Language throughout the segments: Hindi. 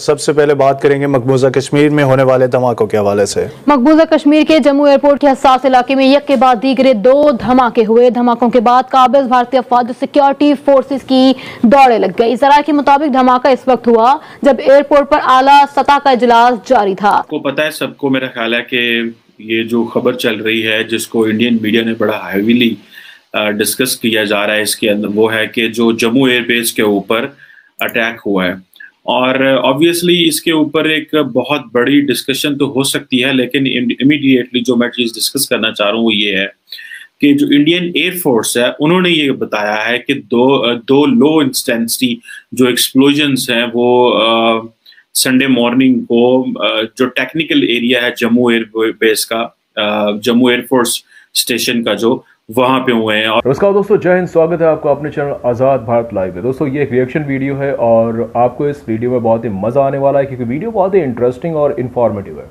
सबसे पहले बात करेंगे मकबूजा कश्मीर में होने वाले धमाकों के हवाले से। मकबूजा कश्मीर के जम्मू एयरपोर्ट के हसास इलाके में एक के बाद दीगरे 2 धमाके हुए। धमाकों के बाद काबिज भारतीय अफवाज सिक्योरिटी फोर्सेस की दौड़े लग गई। जरा के मुताबिक धमाका इस वक्त हुआ जब एयरपोर्ट पर आला सतह का इजलास जारी था। आपको पता है, सबको मेरा ख्याल है कि ये जो खबर चल रही है जिसको इंडियन मीडिया ने बड़ा हैवीली डिस्कस किया जा रहा है इसके अंदर, वो है कि जो जम्मू एयरबेस के ऊपर अटैक हुआ है। और ऑब्वियसली इसके ऊपर एक बहुत बड़ी डिस्कशन तो हो सकती है, लेकिन इमीडिएटली जो मैं चीज़ डिस्कस करना चाह रहा हूँ वो ये है कि जो इंडियन एयरफोर्स है उन्होंने ये बताया है कि दो लो इंटेंसिटी जो एक्सप्लोजन्स हैं वो संडे मॉर्निंग को जो टेक्निकल एरिया है जम्मू एयरबेस का, जम्मू एयरफोर्स स्टेशन का, जो वहां पे हुए हैं। और नमस्कार दोस्तों, जय हिंद। स्वागत है आपका अपने चैनल आज़ाद भारत लाइव में। दोस्तों ये एक रिएक्शन वीडियो है और आपको इस वीडियो में बहुत ही मज़ा आने वाला है क्योंकि वीडियो बहुत ही इंटरेस्टिंग और इन्फॉर्मेटिव है।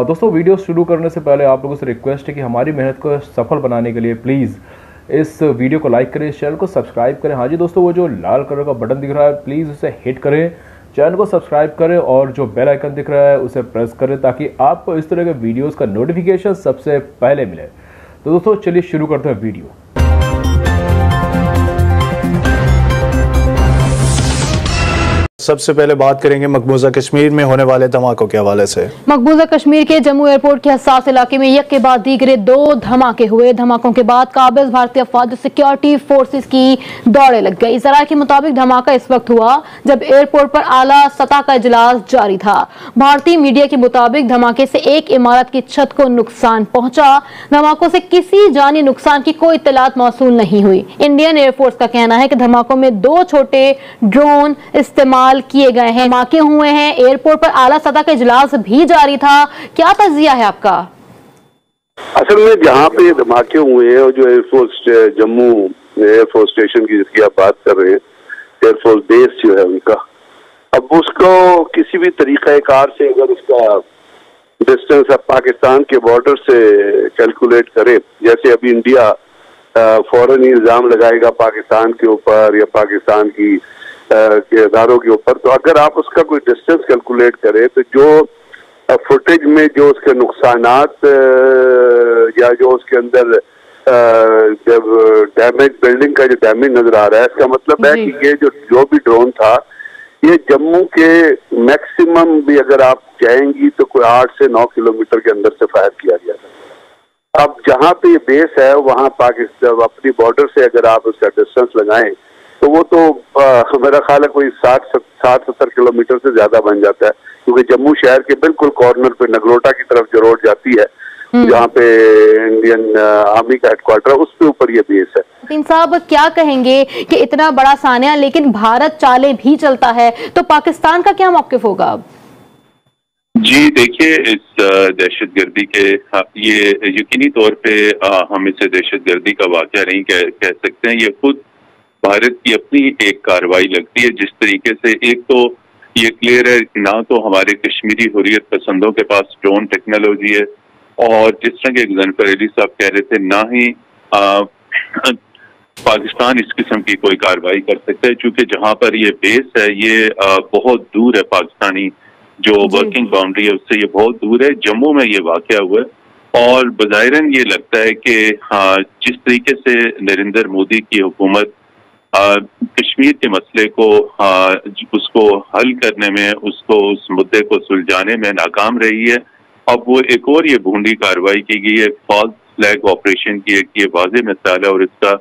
दोस्तों वीडियो शुरू करने से पहले आप लोगों से रिक्वेस्ट है कि हमारी मेहनत को सफल बनाने के लिए प्लीज़ इस वीडियो को लाइक करें, इस चैनल को सब्सक्राइब करें। हाँ जी दोस्तों, वो जो लाल कलर का बटन दिख रहा है प्लीज़ उसे हिट करें, चैनल को सब्सक्राइब करें और जो बेल आइकन दिख रहा है उसे प्रेस करें ताकि आपको इस तरह के वीडियोस का नोटिफिकेशन सबसे पहले मिले। तो दोस्तों चलिए शुरू करते हैं वीडियो। सबसे पहले बात करेंगे मकबूजा कश्मीर में होने वाले धमाकों के हवाले से। मकबूजा कश्मीर के जम्मू एयरपोर्ट के हसास इलाके में एक के बाद दीगरे 2 धमाके हुए। धमाकों के बाद काबिज भारतीय अफवाज सिक्योरिटी फोर्सेस की दौड़े लग गई। जरा के मुताबिक धमाका इस वक्त हुआ जब एयरपोर्ट पर आला सतह का इजलास जारी था। भारतीय मीडिया के मुताबिक धमाके से एक इमारत की छत को नुकसान पहुंचा। धमाकों से किसी जानी नुकसान की कोई इत्तलात मौसूल नहीं हुई। इंडियन एयरफोर्स का कहना है कि धमाकों में 2 छोटे ड्रोन इस्तेमाल किए गए हैं, धमाके हुए हैं। एयरपोर्ट पर आला सतह का इजलास भी जारी था। क्या तज्जिया है आपका? असल में जहाँ पे ये धमाके हुए हैं और जो एयरफोर्स जम्मू एयरफोर्स स्टेशन की जिसकी आप बात कर रहे हैं, एयरफोर्स बेस जो है उनका, अब उसको किसी भी तरीका कार से अगर उसका डिस्टेंस अब पाकिस्तान के बॉर्डर से कैलकुलेट करे, जैसे अभी इंडिया फौरन ही इल्जाम लगाएगा पाकिस्तान के ऊपर या पाकिस्तान की के इदारों के ऊपर, तो अगर आप उसका कोई डिस्टेंस कैलकुलेट करें तो जो फुटेज में जो उसके नुकसानात या जो उसके अंदर जब डैमेज बिल्डिंग का जो डैमेज नजर आ रहा है, इसका मतलब है कि ये जो भी ड्रोन था ये जम्मू के मैक्सिमम भी अगर आप जाएंगी तो कोई 8 से 9 किलोमीटर के अंदर से फायर किया गया था। अब जहाँ पे ये बेस है वहाँ पाकिस्तान अपनी बॉर्डर से अगर आप उसका डिस्टेंस लगाएं तो वो तो मेरा ख्याल है कोई 60-70 किलोमीटर से ज्यादा बन जाता है, क्योंकि जम्मू शहर के बिल्कुल कॉर्नर पे नगरोटा की तरफ जो रोड जाती है जहाँ पे इंडियन आर्मी का हेडक्वार्टर है, उसके ऊपर ये बेस है। तीन साहब क्या कहेंगे कि इतना बड़ा सानिया, लेकिन भारत चाले भी चलता है, तो पाकिस्तान का क्या मौकिफ होगा अब? जी देखिए, इस दहशतगर्दी के ये यकीनी तौर पे हम इसे दहशतगर्दी का वाक़या नहीं कह सकते हैं। ये खुद भारत की अपनी एक कार्रवाई लगती है। जिस तरीके से एक तो ये क्लियर है ना तो हमारे कश्मीरी हुर्रियत पसंदों के पास ड्रोन टेक्नोलॉजी है, और जिस तरह के गजनफर अली साहब कह रहे थे, ना ही पाकिस्तान इस किस्म की कोई कार्रवाई कर सकता है, क्योंकि जहां पर ये बेस है ये बहुत दूर है, पाकिस्तानी जो वर्किंग बाउंड्री है उससे ये बहुत दूर है। जम्मू में ये वाक़या हुआ है और बज़ाहिरन ये लगता है कि जिस तरीके से नरेंद्र मोदी की हुकूमत कश्मीर के मसले को उसको हल करने में, उसको उस मुद्दे को सुलझाने में नाकाम रही है, अब वो एक और ये भूंडी कार्रवाई की गई है, फॉल्स फ्लैग ऑपरेशन की एक ये वाज़ेह मिसाल है, और इसका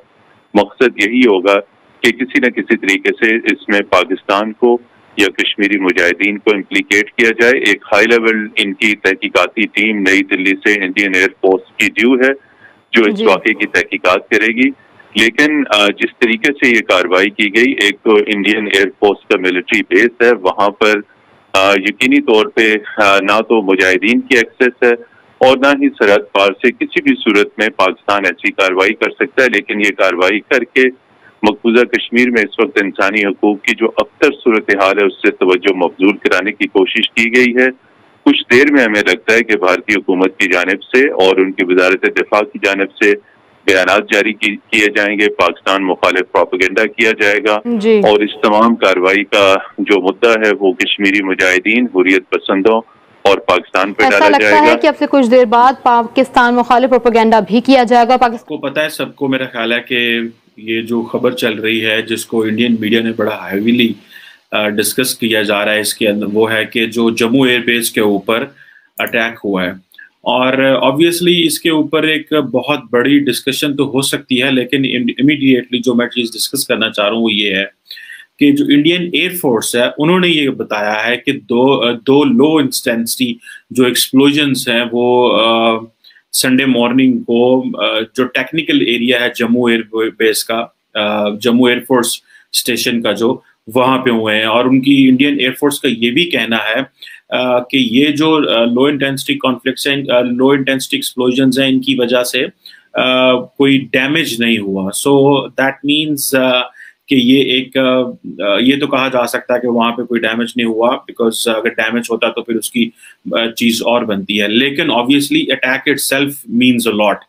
मकसद यही होगा कि किसी न किसी तरीके से इसमें पाकिस्तान को या कश्मीरी मुजाहिदीन को इम्प्लीकेट किया जाए। एक हाई लेवल इनकी तहकीकाती टीम नई दिल्ली से इंडियन एयरफोर्स की ड्यू है जो इस वाक़े की तहकीकात करेगी। लेकिन जिस तरीके से ये कार्रवाई की गई, एक तो इंडियन एयरफोर्स का मिलिट्री बेस है, वहां पर यकीनी तौर पे ना तो मुजाहिदीन की एक्सेस है और ना ही सरहद पार से किसी भी सूरत में पाकिस्तान ऐसी कार्रवाई कर सकता है। लेकिन ये कार्रवाई करके मकबूजा कश्मीर में इस वक्त इंसानी हकूक की जो अबतर सूरत हाल है उससे तवज्जो मबजूल कराने की कोशिश की गई है। कुछ देर में हमें लगता है कि भारतीय हुकूमत की जानिब से और उनकी वजारत दिफा की जानिब से बयानात जारी किए जाएंगे, पाकिस्तान मुखालिफ प्रोपेगेंडा किया जाएगा जी। और इस तमाम कार्रवाई का जो मुद्दा है वो कश्मीरी मुजाहिदीन, हुर्रियत पसंदों और पाकिस्तान पे ऐसा डाला लगता जाएगा। है कि अब से कुछ देर बाद पाकिस्तान मुखालिफ प्रोपेगेंडा भी किया जाएगा। पाकिस्तान को पता है, सबको मेरा ख्याल है कि ये जो खबर चल रही है जिसको इंडियन मीडिया ने बड़ा हैवीली डिस्कस किया जा रहा है इसके अंदर, वो है कि जो जम्मू एयरबेस के ऊपर अटैक हुआ है। और ऑब्वियसली इसके ऊपर एक बहुत बड़ी डिस्कशन तो हो सकती है, लेकिन इमीडिएटली जो मैं चीज़ डिस्कस करना चाह रहा हूँ वो ये है कि जो इंडियन एयरफोर्स है उन्होंने ये बताया है कि दो लो इंटेंसिटी जो एक्सप्लोजन्स हैं वो संडे मॉर्निंग को जो टेक्निकल एरिया है जम्मू एयरबेस का, जम्मू एयरफोर्स स्टेशन का, जो वहां पे हुए हैं। और उनकी इंडियन एयरफोर्स का ये भी कहना है कि ये जो लो इंटेंसिटी कॉन्फ्लिक्ट्स हैं, लो इंटेंसिटी एक्सप्लोजन्स हैं, इनकी वजह से कोई डैमेज नहीं हुआ। सो दैट मीन्स कि ये तो कहा जा सकता है कि वहां पे कोई डैमेज नहीं हुआ, बिकॉज अगर डैमेज होता तो फिर उसकी चीज और बनती है। लेकिन obviously attack itself means a lot.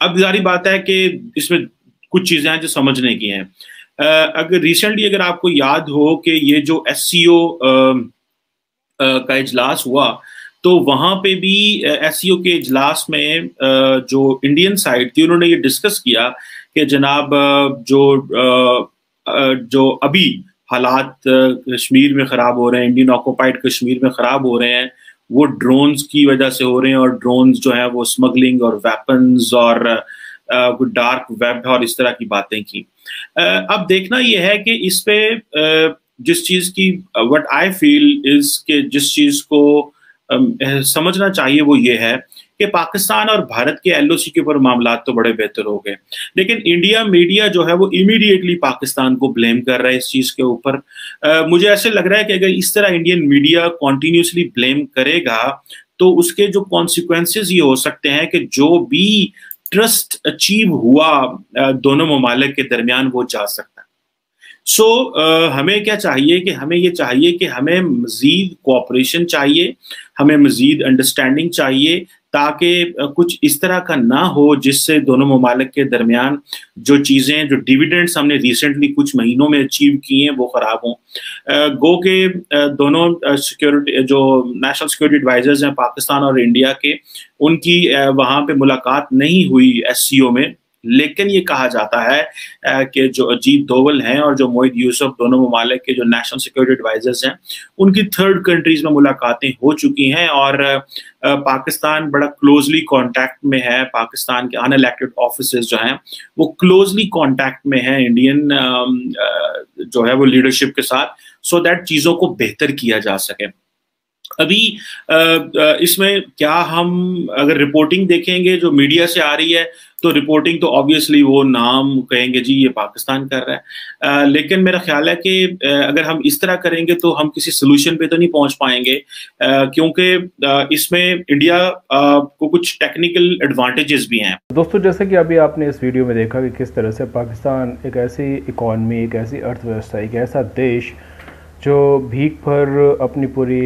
अब जारी बात है कि इसमें कुछ चीजें हैं जो समझने की हैं। अगर रिसेंटली अगर आपको याद हो कि ये जो SCO का इजलास हुआ, तो वहां पे भी SCO के इजलास में जो इंडियन साइड थी उन्होंने ये डिस्कस किया कि जनाब जो अभी हालात कश्मीर में ख़राब हो रहे हैं, इंडियन ऑक्युपाइड कश्मीर में ख़राब हो रहे हैं, वो ड्रोन्स की वजह से हो रहे हैं। और ड्रोन्स जो है वो स्मगलिंग और वेपन्स और डार्क वेब और इस तरह की बातें की। अब देखना ये है कि इस पे जिस चीज़ की व्हाट आई फील इज कि जिस चीज़ को समझना चाहिए वो ये है कि पाकिस्तान और भारत के LOC के ऊपर मामला तो बड़े बेहतर हो गए, लेकिन इंडिया मीडिया जो है वो इमीडिएटली पाकिस्तान को ब्लेम कर रहा है इस चीज के ऊपर। मुझे ऐसे लग रहा है कि अगर इस तरह इंडियन मीडिया कॉन्टिन्यूसली ब्लेम करेगा तो उसके जो कॉन्सिक्वेंसेस ये हो सकते हैं कि जो भी ट्रस्ट अचीव हुआ दोनों ममालिक के दरमियान वो जा सकता है। सो हमें क्या चाहिए कि हमें ये चाहिए कि हमें मजीद कोऑपरेशन चाहिए, हमें मजीद अंडरस्टैंडिंग चाहिए, ताकि कुछ इस तरह का ना हो जिससे दोनों ममालिक के दरमियान जो चीज़ें, जो डिविडेंड्स हमने रिसेंटली कुछ महीनों में अचीव किए हैं वो ख़राब हों। गो के दोनों सिक्योरिटी जो नेशनल सिक्योरिटी एडवाइजर्स हैं पाकिस्तान और इंडिया के, उनकी वहाँ पे मुलाकात नहीं हुई SCO में, लेकिन ये कहा जाता है कि जो अजीत दोवल हैं और जो मोहित यूसुफ, दोनों ममालिक के जो नेशनल सिक्योरिटी एडवाइजर्स हैं, उनकी थर्ड कंट्रीज में मुलाकातें हो चुकी हैं और पाकिस्तान बड़ा क्लोजली कांटेक्ट में है। पाकिस्तान के अनइलेक्टेड ऑफिसर्स जो हैं वो क्लोजली कांटेक्ट में हैं इंडियन जो है वो लीडरशिप के साथ, सो दैट चीज़ों को बेहतर किया जा सके। अभी इसमें क्या हम अगर रिपोर्टिंग देखेंगे जो मीडिया से आ रही है, तो रिपोर्टिंग तो ऑब्वियसली वो नाम कहेंगे जी ये पाकिस्तान कर रहा है, लेकिन मेरा ख्याल है कि अगर हम इस तरह करेंगे तो हम किसी सोल्यूशन पे तो नहीं पहुंच पाएंगे, क्योंकि इसमें इंडिया को कुछ टेक्निकल एडवांटेजेस भी हैं। दोस्तों, जैसे कि अभी आपने इस वीडियो में देखा कि किस तरह से पाकिस्तान एक ऐसी इकॉनमी, एक ऐसी अर्थव्यवस्था, एक ऐसा देश जो भीख पर अपनी पूरी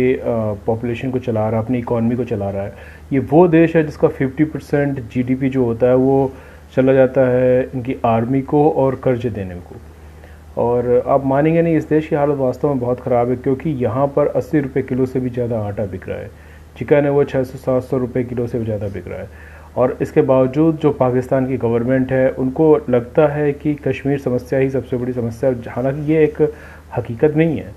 पॉपुलेशन को चला रहा है, अपनी इकॉनमी को चला रहा है, ये वो देश है जिसका 50% GDP जो होता है वो चला जाता है इनकी आर्मी को और कर्जे देने को। और आप मानेंगे नहीं, इस देश की हालत वास्तव में बहुत ख़राब है, क्योंकि यहाँ पर 80 रुपये किलो से भी ज़्यादा आटा बिक रहा है, चिकन है वो 600-700 रुपये किलो से भी ज़्यादा बिक रहा है। और इसके बावजूद जो पाकिस्तान की गवर्नमेंट है उनको लगता है कि कश्मीर समस्या ही सबसे बड़ी समस्या है, हालांकि ये एक हकीकत नहीं है।